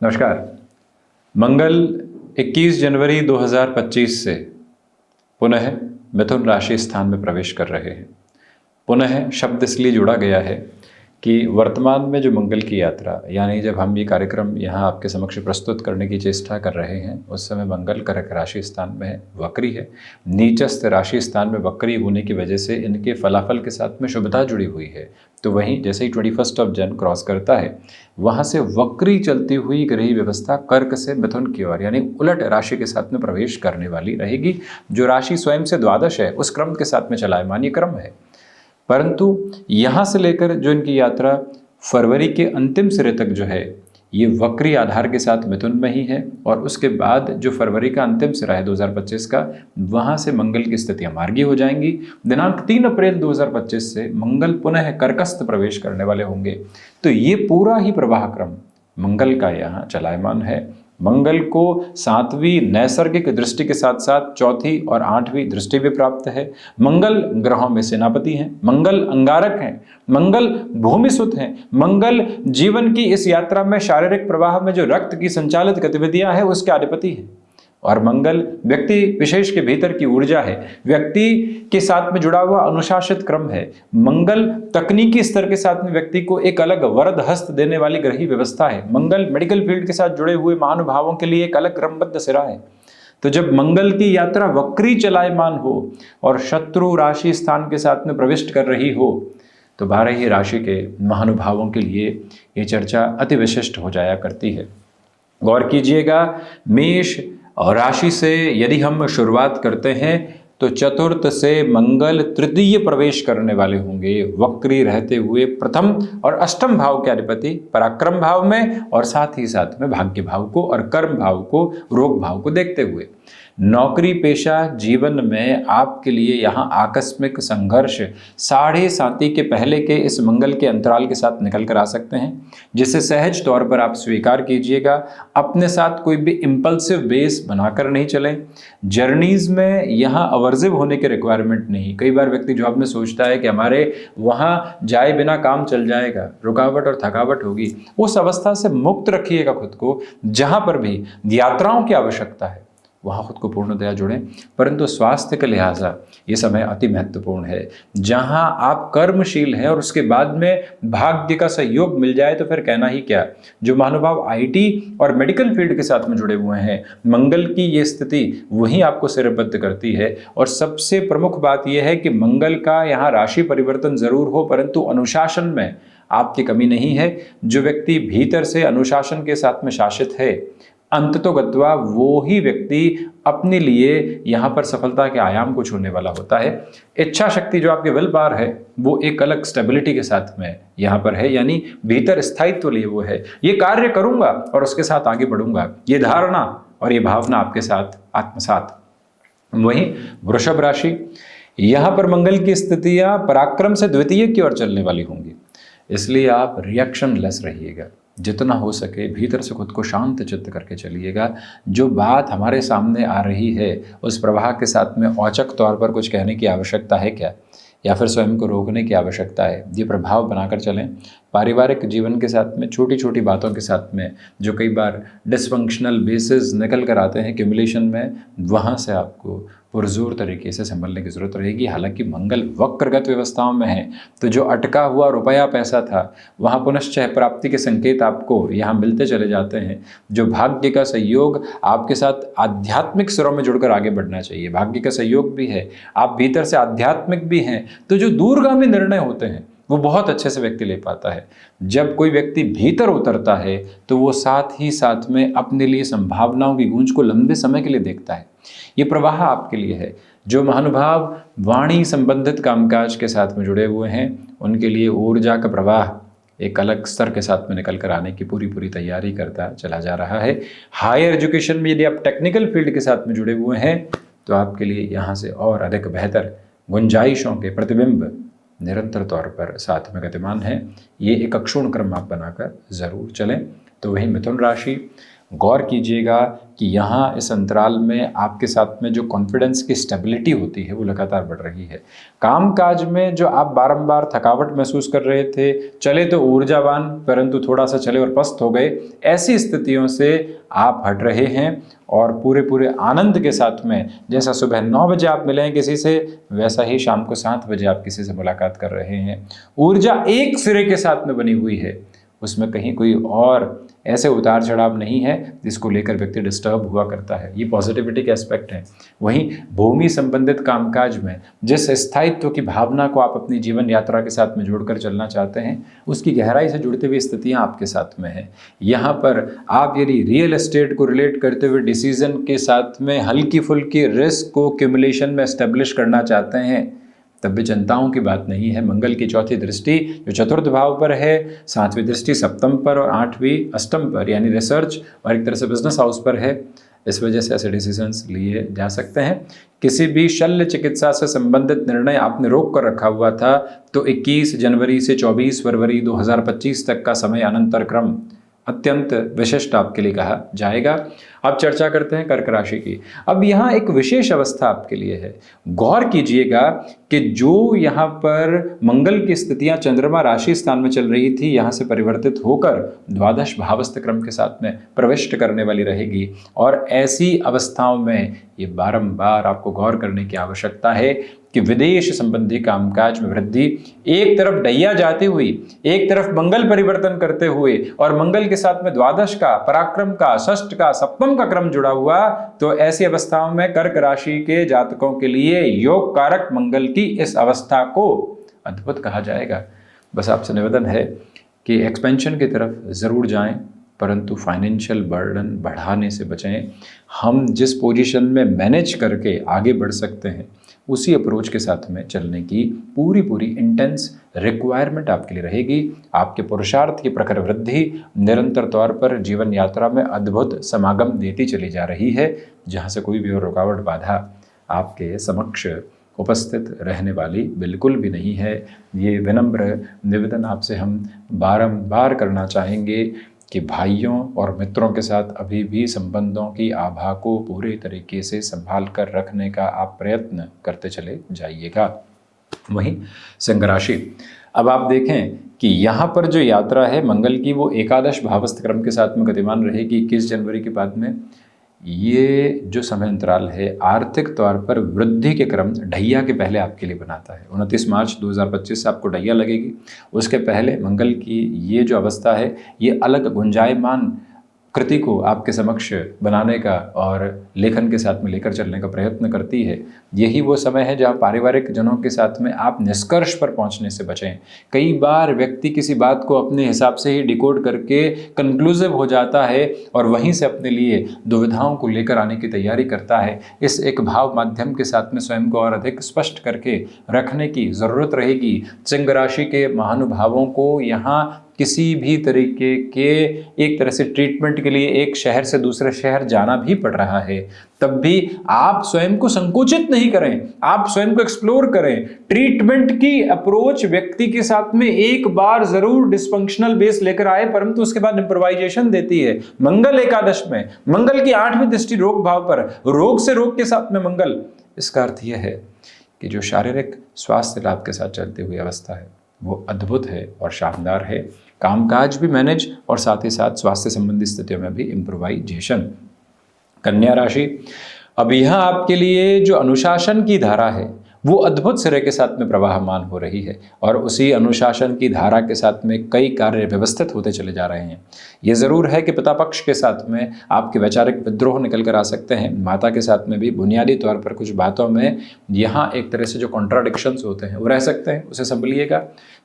नमस्कार। मंगल 21 जनवरी 2025 से पुनः मिथुन राशि स्थान में प्रवेश कर रहे हैं। पुनः शब्द इसलिए जोड़ा गया है कि वर्तमान में जो मंगल की यात्रा, यानी जब हम ये कार्यक्रम यहाँ आपके समक्ष प्रस्तुत करने की चेष्टा कर रहे हैं, उस समय मंगल कर्क राशि स्थान में है, वक्री है। नीचस्थ राशि स्थान में वक्री होने की वजह से इनके फलाफल के साथ में शुभता जुड़ी हुई है। तो वहीं जैसे ही 21 जन क्रॉस करता है, वहाँ से वक्री चलती हुई ग्रही व्यवस्था कर्क से मिथुन की ओर यानी उलट राशि के साथ में प्रवेश करने वाली रहेगी। जो राशि स्वयं से द्वादश है, उस क्रम के साथ में चलायमान ये क्रम है। परंतु यहाँ से लेकर जो इनकी यात्रा फरवरी के अंतिम सिरे तक जो है, ये वक्री आधार के साथ मिथुन में ही है। और उसके बाद जो फरवरी का अंतिम सिरा है 2025 का, वहाँ से मंगल की स्थितियाँ मार्गी हो जाएंगी। दिनांक 3 अप्रैल 2025 से मंगल पुनः कर्कस्थ प्रवेश करने वाले होंगे। तो ये पूरा ही प्रवाह क्रम मंगल का यहाँ चलायमान है। मंगल को 7वीं नैसर्गिक दृष्टि के साथ साथ 4थी और 8वीं दृष्टि भी प्राप्त है। मंगल ग्रहों में सेनापति हैं, मंगल अंगारक हैं, मंगल भूमिसुत हैं। मंगल जीवन की इस यात्रा में शारीरिक प्रवाह में जो रक्त की संचालित गतिविधियां हैं, उसके अधिपति हैं। और मंगल व्यक्ति विशेष के भीतर की ऊर्जा है, व्यक्ति के साथ में जुड़ा हुआ अनुशासित क्रम है। मंगल तकनीकी स्तर के साथ में व्यक्ति को एक अलग वरद हस्त देने वाली ग्रही व्यवस्था है। मंगल मेडिकल फील्ड के साथ जुड़े हुए महानुभावों के लिए एक अलग क्रमबद्ध सिरा है। तो जब मंगल की यात्रा वक्री चलायमान हो और शत्रु राशि स्थान के साथ में प्रविष्ट कर रही हो, तो 12 ही राशि के महानुभावों के लिए ये चर्चा अति विशिष्ट हो जाया करती है। गौर कीजिएगा, मेष और राशि से यदि हम शुरुआत करते हैं तो चतुर्थ से मंगल तृतीय प्रवेश करने वाले होंगे, वक्री रहते हुए प्रथम और अष्टम भाव के अधिपति पराक्रम भाव में, और साथ ही साथ में भाग्य भाव को और कर्म भाव को, रोग भाव को देखते हुए। नौकरी पेशा जीवन में आपके लिए यहाँ आकस्मिक संघर्ष 7.5 के पहले के इस मंगल के अंतराल के साथ निकल कर आ सकते हैं, जिसे सहज तौर पर आप स्वीकार कीजिएगा। अपने साथ कोई भी इम्पल्सिव बेस बनाकर नहीं चलें। जर्नीज में यहाँ अवर्जिव होने के रिक्वायरमेंट नहीं। कई बार व्यक्ति जॉब में सोचता है कि हमारे वहाँ जाए बिना काम चल जाएगा, रुकावट और थकावट होगी। उस अवस्था से मुक्त रखिएगा खुद को। जहाँ पर भी यात्राओं की आवश्यकता है, वहाँ खुद को पूर्णतया जुड़ें। परंतु स्वास्थ्य के लिहाजा ये समय अति महत्वपूर्ण है। जहाँ आप कर्मशील हैं और उसके बाद में भाग्य का सहयोग मिल जाए तो फिर कहना ही क्या। जो महानुभाव आईटी और मेडिकल फील्ड के साथ में जुड़े हुए हैं, मंगल की ये स्थिति वही आपको सिरबद्ध करती है। और सबसे प्रमुख बात यह है कि मंगल का यहाँ राशि परिवर्तन जरूर हो, परंतु अनुशासन में आपकी कमी नहीं है। जो व्यक्ति भीतर से अनुशासन के साथ में शासित है, अंततोगत्वा वो ही व्यक्ति अपने लिए यहाँ पर सफलता के आयाम को छूने वाला होता है। इच्छा शक्ति जो आपके विल पावर है, वो एक अलग स्टेबिलिटी के साथ में यहाँ पर है, यानी भीतर स्थायित्व लिए वो है। ये कार्य करूंगा और उसके साथ आगे बढ़ूंगा, ये धारणा और ये भावना आपके साथ आत्मसात। वहीं वृषभ राशि, यहाँ पर मंगल की स्थितियां पराक्रम से द्वितीय की ओर चलने वाली होंगी, इसलिए आप रिएक्शन लेस रहिएगा। जितना हो सके भीतर से खुद को शांत चित्त करके चलिएगा। जो बात हमारे सामने आ रही है, उस प्रवाह के साथ में औचक तौर पर कुछ कहने की आवश्यकता है क्या, या फिर स्वयं को रोकने की आवश्यकता है। ये प्रभाव बनाकर चलें। पारिवारिक जीवन के साथ में छोटी छोटी बातों के साथ में जो कई बार डिसफंक्शनल बेसिस निकल कर आते हैं क्यूमुलेशन में, वहाँ से आपको पुरजोर तरीके से संभलने की ज़रूरत रहेगी। हालांकि मंगल वक्रगत व्यवस्थाओं में है, तो जो अटका हुआ रुपया पैसा था, वहाँ पुनश्च प्राप्ति के संकेत आपको यहाँ मिलते चले जाते हैं। जो भाग्य का सहयोग आपके साथ आध्यात्मिक सिरों में जुड़कर आगे बढ़ना चाहिए, भाग्य का सहयोग भी है, आप भीतर से आध्यात्मिक भी हैं, तो जो दूरगामी निर्णय होते हैं वो बहुत अच्छे से व्यक्ति ले पाता है। जब कोई व्यक्ति भीतर उतरता है तो वो साथ ही साथ में अपने लिए संभावनाओं की गूंज को लंबे समय के लिए देखता है। ये प्रवाह आपके लिए है। जो महानुभाव वाणी संबंधित कामकाज के साथ में जुड़े हुए हैं, उनके लिए ऊर्जा का प्रवाह एक अलग स्तर के साथ में निकल कर आने की पूरी तैयारी करता चला जा रहा है। हायर एजुकेशन में यदि आप टेक्निकल फील्ड के साथ में जुड़े हुए हैं, तो आपके लिए यहाँ से और अधिक बेहतर गुंजाइशों के प्रतिबिंब निरंतर तौर पर साथ में गतिमान है। ये एक अक्षुण क्रम आप बनाकर जरूर चलें। तो वही मिथुन राशि, गौर कीजिएगा कि यहाँ इस अंतराल में आपके साथ में जो कॉन्फिडेंस की स्टेबिलिटी होती है वो लगातार बढ़ रही है। कामकाज में जो आप बारंबार थकावट महसूस कर रहे थे, चले तो ऊर्जावान परंतु थोड़ा सा चले और पस्त हो गए, ऐसी स्थितियों से आप हट रहे हैं और पूरे आनंद के साथ में, जैसा सुबह 9 बजे आप मिले हैं किसी से, वैसा ही शाम को 7 बजे आप किसी से मुलाकात कर रहे हैं। ऊर्जा एक सिरे के साथ में बनी हुई है, उसमें कहीं कोई और ऐसे उतार चढ़ाव नहीं है जिसको लेकर व्यक्ति डिस्टर्ब हुआ करता है। ये पॉजिटिविटी के एस्पेक्ट हैं। वहीं भूमि संबंधित कामकाज में जिस स्थायित्व की भावना को आप अपनी जीवन यात्रा के साथ में जोड़कर चलना चाहते हैं, उसकी गहराई से जुड़ते हुए स्थितियां आपके साथ में हैं। यहाँ पर आप यदि रियल एस्टेट को रिलेट करते हुए डिसीजन के साथ में हल्की फुल्की रिस्क को क्यूमुलेशन में एस्टेब्लिश करना चाहते हैं, तब भी चिंताओं की बात नहीं है। मंगल की चौथी दृष्टि जो चतुर्थ भाव पर है, 7वीं दृष्टि सप्तम पर और 8वीं अष्टम पर यानी रिसर्च और एक तरह से बिजनेस हाउस पर है। इस वजह से ऐसे डिसीजंस लिए जा सकते हैं। किसी भी शल्य चिकित्सा से संबंधित निर्णय आपने रोक कर रखा हुआ था तो 21 जनवरी से 24 फरवरी 2025 तक का समय अनंतर क्रम अत्यंत विशिष्ट आपके लिए कहा जाएगा। अब चर्चा करते हैं कर्क राशि की। अब यहाँ एक विशेष अवस्था आपके लिए है। गौर कीजिएगा कि जो यहाँ पर मंगल की स्थितियां चंद्रमा राशि स्थान में चल रही थी, यहाँ से परिवर्तित होकर द्वादश भावस्थ क्रम के साथ में प्रविष्ट करने वाली रहेगी। और ऐसी अवस्थाओं में ये बारंबार आपको गौर करने की आवश्यकता है कि विदेश संबंधी कामकाज में वृद्धि, एक तरफ डैया जाती हुई, एक तरफ मंगल परिवर्तन करते हुए और मंगल के साथ में द्वादश का, पराक्रम का, षष्ठ का, सप्तम का क्रम जुड़ा हुआ, तो ऐसी अवस्थाओं में कर्क राशि के जातकों के लिए योग कारक मंगल की इस अवस्था को अद्भुत कहा जाएगा। बस आपसे निवेदन है कि एक्सपेंशन की तरफ जरूर जाएं, परंतु फाइनेंशियल बर्डन बढ़ाने से बचें। हम जिस पोजीशन में मैनेज करके आगे बढ़ सकते हैं, उसी अप्रोच के साथ में चलने की पूरी इंटेंस रिक्वायरमेंट आपके लिए रहेगी। आपके पुरुषार्थ की प्रखर वृद्धि निरंतर तौर पर जीवन यात्रा में अद्भुत समागम देती चली जा रही है, जहाँ से कोई भी और रुकावट बाधा आपके समक्ष उपस्थित रहने वाली बिल्कुल भी नहीं है। ये विनम्र निवेदन आपसे हम बारंबार करना चाहेंगे कि भाइयों और मित्रों के साथ अभी भी संबंधों की आभा को पूरे तरीके से संभाल कर रखने का आप प्रयत्न करते चले जाइएगा। वहीं सिंह राशि, अब आप देखें कि यहाँ पर जो यात्रा है मंगल की, वो एकादश भावस्थ क्रम के साथ में गतिमान रहेगी 21 जनवरी के बाद में। ये जो समय अंतराल है आर्थिक तौर पर वृद्धि के क्रम ढैया के पहले आपके लिए बनाता है। 29 मार्च 2025 से आपको ढैया लगेगी। उसके पहले मंगल की ये जो अवस्था है, ये अलग गुंजायमान कृति को आपके समक्ष बनाने का और लेखन के साथ में लेकर चलने का प्रयत्न करती है। यही वो समय है जहाँ पारिवारिक जनों के साथ में आप निष्कर्ष पर पहुँचने से बचें। कई बार व्यक्ति किसी बात को अपने हिसाब से ही डिकोड करके कंक्लूसिव हो जाता है और वहीं से अपने लिए दुविधाओं को लेकर आने की तैयारी करता है। इस एक भाव माध्यम के साथ में स्वयं को और अधिक स्पष्ट करके रखने की ज़रूरत रहेगी। सिंह राशि के महानुभावों को यहाँ किसी भी तरीके के एक तरह से ट्रीटमेंट के लिए एक शहर से दूसरे शहर जाना भी पड़ रहा है, तब भी आप स्वयं को संकोचित नहीं करें, आप स्वयं को एक्सप्लोर करें। ट्रीटमेंट की अप्रोच व्यक्ति के साथ में एक बार जरूर डिस्फंक्शनल बेस लेकर आए, परंतु उसके बाद इम्प्रोवाइजेशन देती है। मंगल एकादश में, मंगल की 8वीं दृष्टि रोग भाव पर, रोग से रोग के साथ में मंगल, इसका अर्थ यह है कि जो शारीरिक स्वास्थ्य लाभ के साथ चलती हुई अवस्था है वो अद्भुत है और शानदार है। कामकाज भी मैनेज और साथ ही साथ स्वास्थ्य संबंधी स्थितियों में भी इम्प्रोवाइजेशन। कन्या राशि, अब यहाँ आपके लिए जो अनुशासन की धारा है वो अद्भुत सिरे के साथ में प्रवाहमान हो रही है और उसी अनुशासन की धारा के साथ में कई कार्य व्यवस्थित होते चले जा रहे हैं। ये ज़रूर है कि पिता पक्ष के साथ में आपके वैचारिक विद्रोह निकल कर आ सकते हैं। माता के साथ में भी बुनियादी तौर पर कुछ बातों में यहाँ एक तरह से जो कॉन्ट्राडिक्शंस होते हैं वो रह सकते हैं, उसे संभलिएगा।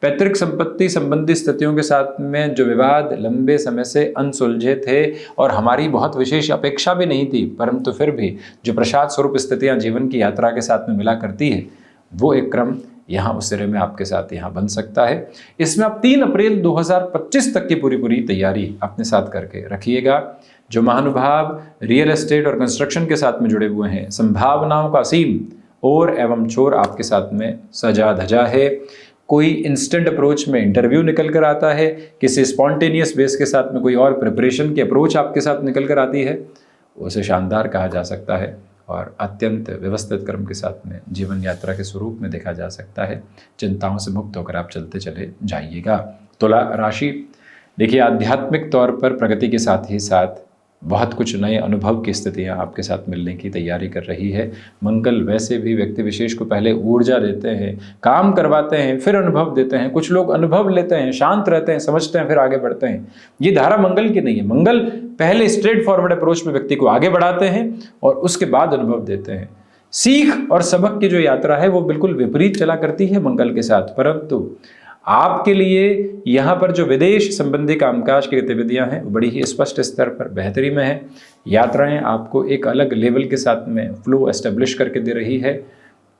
पैतृक संपत्ति संबंधी स्थितियों के साथ में जो विवाद लंबे समय से अनसुलझे थे और हमारी बहुत विशेष अपेक्षा भी नहीं थी, परंतु फिर भी जो प्रसाद स्वरूप स्थितियां जीवन की यात्रा के साथ में मिला करती है, वो एक क्रम यहाँ उस सिरे में आपके साथ यहाँ बन सकता है। इसमें आप 3 अप्रैल 2025 तक की पूरी तैयारी अपने साथ करके रखिएगा। जो महानुभाव रियल एस्टेट और कंस्ट्रक्शन के साथ में जुड़े हुए हैं, संभावनाओं का असीम और एवं छोर आपके साथ में सजा धजा है। कोई इंस्टेंट अप्रोच में इंटरव्यू निकल कर आता है, किसी स्पॉन्टेनियस बेस के साथ में कोई और प्रिपरेशन की अप्रोच आपके साथ निकल कर आती है, उसे शानदार कहा जा सकता है और अत्यंत व्यवस्थित क्रम के साथ में जीवन यात्रा के स्वरूप में देखा जा सकता है। चिंताओं से मुक्त होकर आप चलते चले जाइएगा। तुला राशि, देखिए आध्यात्मिक तौर पर प्रगति के साथ ही साथ बहुत कुछ नए अनुभव की स्थितियां आपके साथ मिलने की तैयारी कर रही है। मंगल वैसे भी व्यक्ति विशेष को पहले ऊर्जा देते हैं, काम करवाते हैं, फिर अनुभव देते हैं। कुछ लोग अनुभव लेते हैं, शांत रहते हैं, समझते हैं, फिर आगे बढ़ते हैं। ये धारा मंगल की नहीं है। मंगल पहले स्ट्रेट फॉरवर्ड अप्रोच में व्यक्ति को आगे बढ़ाते हैं और उसके बाद अनुभव देते हैं। सीख और सबक की जो यात्रा है वो बिल्कुल विपरीत चला करती है मंगल के साथ। परंतु आपके लिए यहाँ पर जो विदेश संबंधी कामकाज की गतिविधियां हैं वो बड़ी ही स्पष्ट स्तर पर बेहतरी में है। यात्राएं आपको एक अलग लेवल के साथ में फ्लो एस्टेब्लिश करके दे रही है।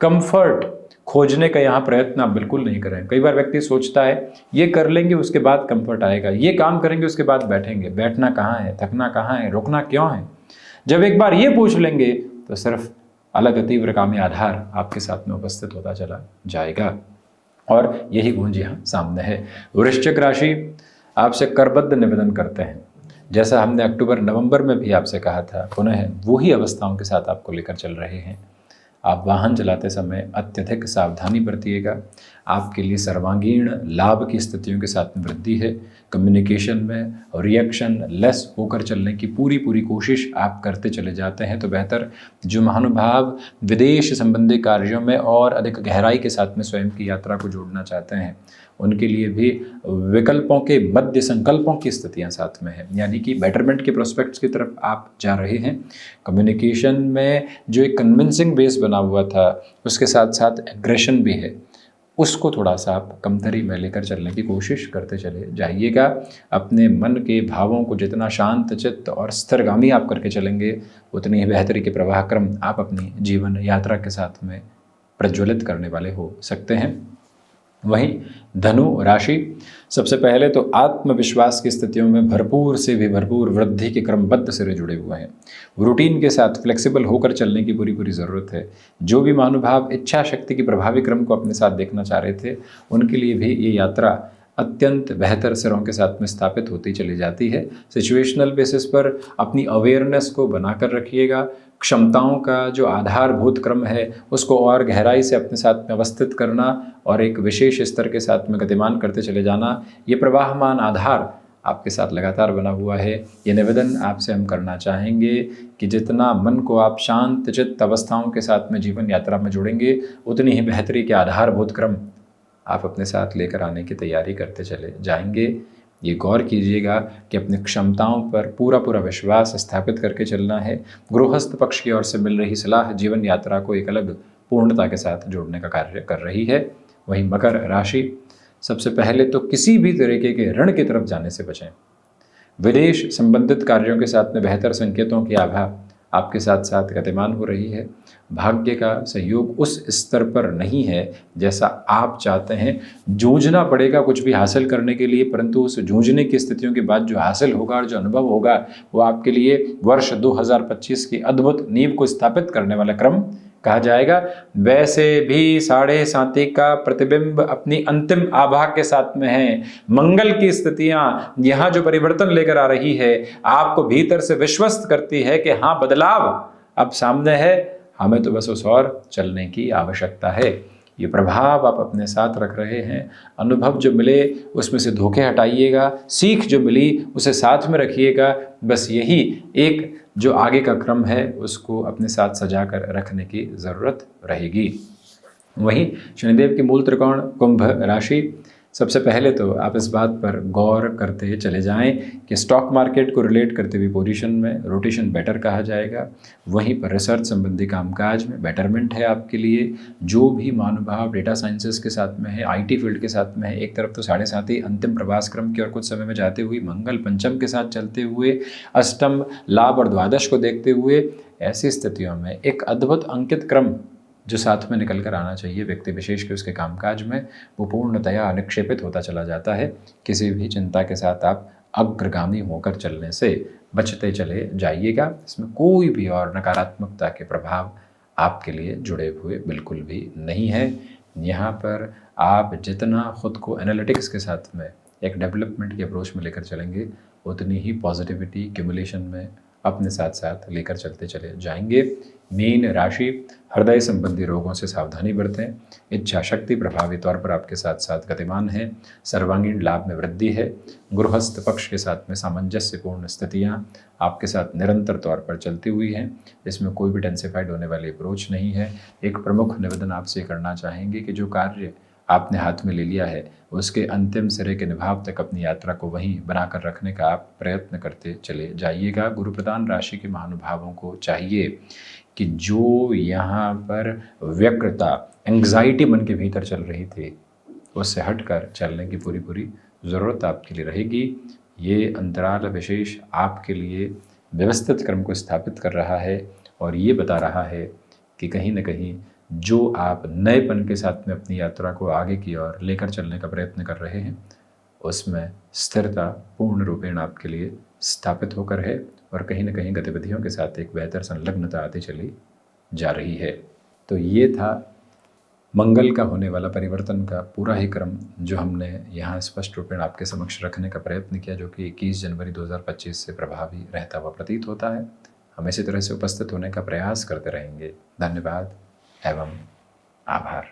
कंफर्ट खोजने का यहाँ प्रयत्न आप बिल्कुल नहीं करें। कई बार व्यक्ति सोचता है ये कर लेंगे उसके बाद कंफर्ट आएगा, ये काम करेंगे उसके बाद बैठेंगे। बैठना कहाँ है, थकना कहाँ है, रुकना क्यों है? जब एक बार ये पूछ लेंगे तो सिर्फ अलग तीव्र कामी आधार आपके साथ में उपस्थित होता चला जाएगा और यही गूंज यहाँ सामने है। वृश्चिक राशि, आपसे करबद्ध निवेदन करते हैं। जैसा हमने अक्टूबर नवंबर में भी आपसे कहा था, पुनः वही अवस्थाओं के साथ आपको लेकर चल रहे हैं। आप वाहन चलाते समय अत्यधिक सावधानी बरतिएगा। आपके लिए सर्वांगीण लाभ की स्थितियों के साथ में वृद्धि है। कम्युनिकेशन में रिएक्शन लेस होकर चलने की पूरी कोशिश आप करते चले जाते हैं तो बेहतर। जो महानुभाव विदेश संबंधी कार्यों में और अधिक गहराई के साथ में स्वयं की यात्रा को जोड़ना चाहते हैं, उनके लिए भी विकल्पों के मध्य संकल्पों की स्थितियां साथ में हैं, यानी कि बेटरमेंट के प्रोस्पेक्ट्स की तरफ आप जा रहे हैं। कम्युनिकेशन में जो एक कन्विंसिंग बेस बना हुआ था उसके साथ साथ एग्रेशन भी है, उसको थोड़ा सा आप कमतरी में लेकर चलने की कोशिश करते चले जाइएगा। अपने मन के भावों को जितना शांत चित्त और स्थिरगामी आप करके चलेंगे उतनी ही बेहतरी के प्रवाह क्रम आप अपनी जीवन यात्रा के साथ में प्रज्वलित करने वाले हो सकते हैं। वहीं धनु राशि, सबसे पहले तो आत्मविश्वास की स्थितियों में भरपूर से भी भरपूर वृद्धि के क्रमबद्ध सिरे जुड़े हुए हैं। रूटीन के साथ फ्लेक्सिबल होकर चलने की पूरी ज़रूरत है। जो भी महानुभाव इच्छा शक्ति की प्रभावी क्रम को अपने साथ देखना चाह रहे थे उनके लिए भी ये यात्रा अत्यंत बेहतर सिरों के साथ में स्थापित होती चली जाती है। सिचुएशनल बेसिस पर अपनी अवेयरनेस को बनाकर रखिएगा। क्षमताओं का जो आधारभूत क्रम है उसको और गहराई से अपने साथ में अवस्थित करना और एक विशेष स्तर के साथ में गतिमान करते चले जाना, ये प्रवाहमान आधार आपके साथ लगातार बना हुआ है। ये निवेदन आपसे हम करना चाहेंगे कि जितना मन को आप शांत चित्त अवस्थाओं के साथ में जीवन यात्रा में जोड़ेंगे उतनी ही बेहतरी के आधारभूत क्रम आप अपने साथ लेकर आने की तैयारी करते चले जाएंगे। ये गौर कीजिएगा कि अपनी क्षमताओं पर पूरा विश्वास स्थापित करके चलना है। गृहस्थ पक्ष की ओर से मिल रही सलाह जीवन यात्रा को एक अलग पूर्णता के साथ जोड़ने का कार्य कर रही है। वहीं मकर राशि, सबसे पहले तो किसी भी तरीके के ऋण की तरफ जाने से बचें। विदेश संबंधित कार्यों के साथ में बेहतर संकेतों की आभा आपके साथ साथ गतिमान हो रही है। भाग्य का सहयोग उस स्तर पर नहीं है जैसा आप चाहते हैं। जूझना पड़ेगा कुछ भी हासिल करने के लिए, परंतु उस जूझने की स्थितियों के बाद जो हासिल होगा और जो अनुभव होगा वो आपके लिए वर्ष 2025 की अद्भुत नींव को स्थापित करने वाला क्रम कहा जाएगा। वैसे भी साढ़े साथी का प्रतिबिंब अपनी अंतिम आभा के साथ में है। मंगल की स्थितियां यहाँ जो परिवर्तन लेकर आ रही है आपको भीतर से विश्वस्त करती है कि हाँ, बदलाव अब सामने है, हमें तो बस उस और चलने की आवश्यकता है। ये प्रभाव आप अपने साथ रख रहे हैं। अनुभव जो मिले उसमें से धोखे हटाइएगा, सीख जो मिली उसे साथ में रखिएगा। बस यही एक जो आगे का क्रम है उसको अपने साथ सजा कर रखने की ज़रूरत रहेगी। वहीं शनिदेव की मूल त्रिकोण कुंभ राशि, सबसे पहले तो आप इस बात पर गौर करते चले जाएं कि स्टॉक मार्केट को रिलेट करते हुए पोजीशन में रोटेशन बेटर कहा जाएगा। वहीं पर रिसर्च संबंधी कामकाज में बेटरमेंट है आपके लिए। जो भी महानुभाव डेटा साइंसेस के साथ में है, आईटी फील्ड के साथ में है, एक तरफ तो साढ़े साथ ही अंतिम प्रवास क्रम की और कुछ समय में जाते हुए मंगल पंचम के साथ चलते हुए अष्टम लाभ और द्वादश को देखते हुए ऐसी स्थितियों में एक अद्भुत अंकित क्रम जो साथ में निकल कर आना चाहिए व्यक्ति विशेष के उसके कामकाज में, वो पूर्णतया निक्षेपित होता चला जाता है। किसी भी चिंता के साथ आप अग्रगामी होकर चलने से बचते चले जाइएगा। इसमें कोई भी और नकारात्मकता के प्रभाव आपके लिए जुड़े हुए बिल्कुल भी नहीं है। यहाँ पर आप जितना खुद को एनालिटिक्स के साथ में एक डेवलपमेंट की अप्रोच में लेकर चलेंगे, उतनी ही पॉजिटिविटी क्यूमुलेशन में अपने साथ साथ लेकर चलते चले जाएंगे। मीन राशि, हृदय संबंधी रोगों से सावधानी बरतें। इच्छा शक्ति प्रभावी तौर पर आपके साथ साथ गतिमान है। सर्वांगीण लाभ में वृद्धि है। गृहस्थ पक्ष के साथ में सामंजस्यपूर्ण स्थितियाँ आपके साथ निरंतर तौर पर चलती हुई हैं। इसमें कोई भी टेंसिफाइड होने वाली अप्रोच नहीं है। एक प्रमुख निवेदन आपसे करना चाहेंगे कि जो कार्य आपने हाथ में ले लिया है, उसके अंतिम सिरे के निभाव तक अपनी यात्रा को वहीं बनाकर रखने का आप प्रयत्न करते चले जाइएगा। गुरु प्रधान राशि के महानुभावों को चाहिए कि जो यहाँ पर व्यग्रता, एंग्जाइटी मन के भीतर चल रही थी, उससे हटकर चलने की पूरी पूरी ज़रूरत आपके लिए रहेगी। ये अंतराल विशेष आपके लिए व्यवस्थित क्रम को स्थापित कर रहा है और ये बता रहा है कि कहीं न कहीं जो आप नएपन के साथ में अपनी यात्रा को आगे की ओर लेकर चलने का प्रयत्न कर रहे हैं, उसमें स्थिरता पूर्ण रूपेण आपके लिए स्थापित होकर है और कहीं न कहीं गतिविधियों के साथ एक बेहतर संलग्नता आती चली जा रही है। तो ये था मंगल का होने वाला परिवर्तन का पूरा ही क्रम, जो हमने यहाँ स्पष्ट रूपेण आपके समक्ष रखने का प्रयत्न किया, जो कि 21 जनवरी 2025 से प्रभावी रहता हुआ प्रतीत होता है। हम इसी तरह से उपस्थित होने का प्रयास करते रहेंगे। धन्यवाद एवं आभार।